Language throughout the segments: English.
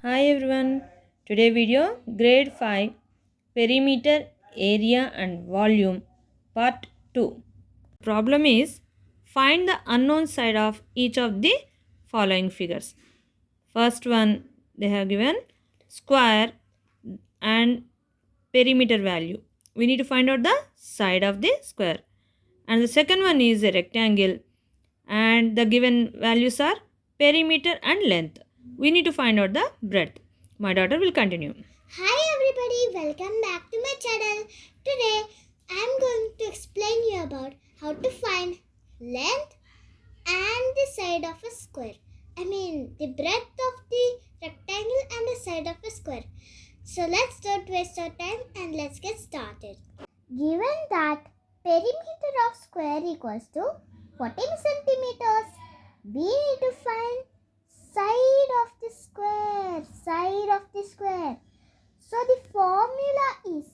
Hi everyone. Today video grade 5 perimeter area and volume part 2. Problem is find the unknown side of each of the following figures. First one they have given square and perimeter value. We need to find out the side of the square. And the second one is a rectangle and the given values are perimeter and length. We need to find out the breadth. My daughter will continue. Hi everybody, welcome back to my channel. Today I am going to explain you about how to find length and the side of a square. I mean the breadth of the rectangle and the side of a square. So let's don't waste our time and let's get started. Given that perimeter of square equals to 14 centimeters, we need to find side of the square. So the formula is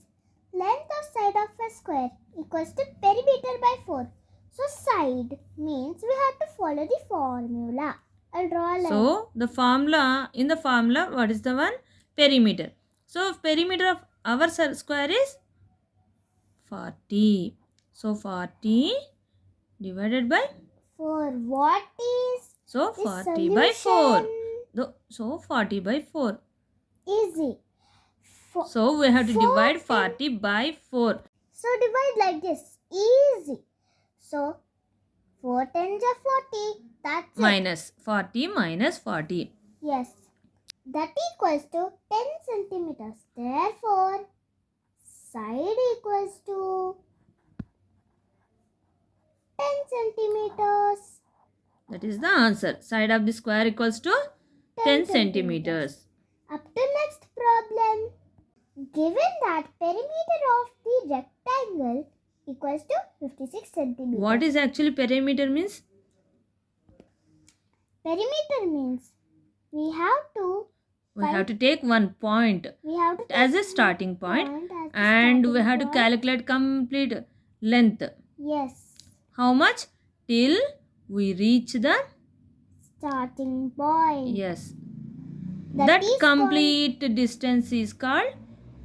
length of side of a square equals to perimeter by 4. So side means we have to follow the formula. I'll draw a line. So the formula, in the formula, what is the one? Perimeter. So perimeter of our square is 40. So 40 divided by 4. What is so the 40 by 4. solution? So 40 by 4. Easy. So we have to 4 divide 40 by 4. So divide like this. Easy. So 4 tens are 40. That's it. Minus 40 minus 40. Yes. That equals to 10 centimeters. Therefore, side equals to 10 centimeters. That is the answer. Side of the square equals to 10 centimeters. Up to next problem. Given that perimeter of the rectangle equals to 56 centimeters. What is actually perimeter means? Perimeter means we have to take one point as a starting point and we have to calculate complete length. Yes. How much? Till we reach the Starting point. yes. That complete distance is called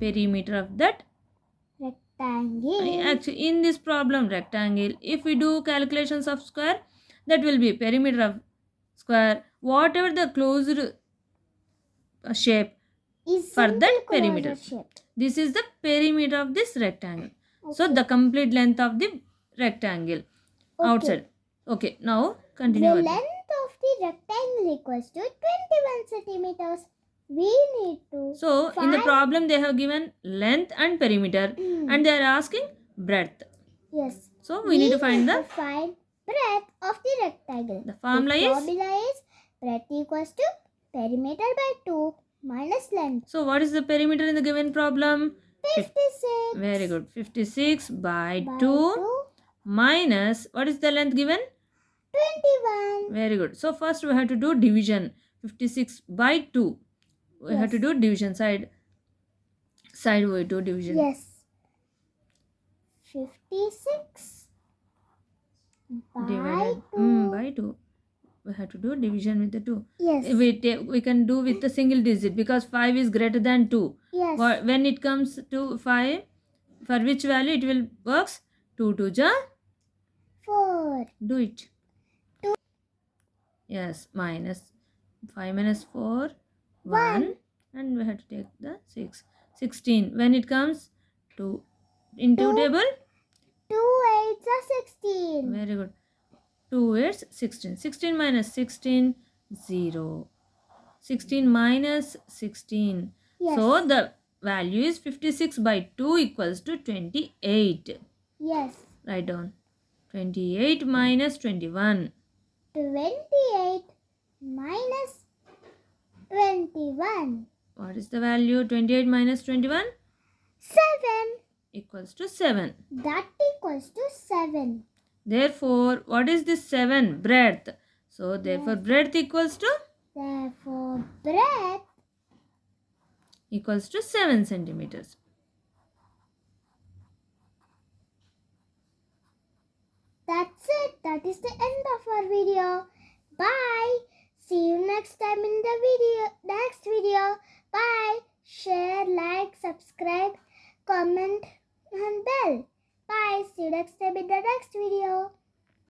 perimeter of that rectangle. Actually, in this problem, rectangle, if we do calculations of square, that will be perimeter of square, whatever the closed shape Is for that simple perimeter. closure shape. This is the perimeter of this rectangle. So, Okay. the complete length of the rectangle outside. Okay, now continue. The with length of the rectangle equals to 21 centimeters. We need to So, in the problem, they have given length and perimeter and they are asking breadth. Yes. So, we need to find the breadth of the rectangle. The formula is breadth equals to perimeter by 2 minus length. So, what is the perimeter in the given problem? 56. Very good. 56 by 2 minus, what is the length given? 21. Very good. So, first we have to do division. 56 by 2. We have to do division side. Side we do division. Yes. 56 divided by 2. We have to do division with the 2. Yes. We can do with the single digit because 5 is greater than 2. Yes. When it comes to 5, for which value it will works? 2 to ja 4. Do it. 2. Yes, minus 5 minus 4, 1. And we have to take the 6. 16. When it comes to into table? 2 8s are 16. Very good. 2 8s 16. 16 minus 16, 0. 16 minus 16. Yes. So the value is 56 by 2 equals to 28. Yes. Write down. 28 minus 21. 28 minus 21. What is the value? 28 minus 21? 7. Equals to 7. That equals to 7. Therefore, what is this 7? Breadth. So, therefore, breadth equals to? Therefore, breadth equals to 7 centimeters. That's it. That is the end of our video. Bye. See you next time in the next video. Bye. Share, like, subscribe, comment and bell. Bye. See you next time in the next video.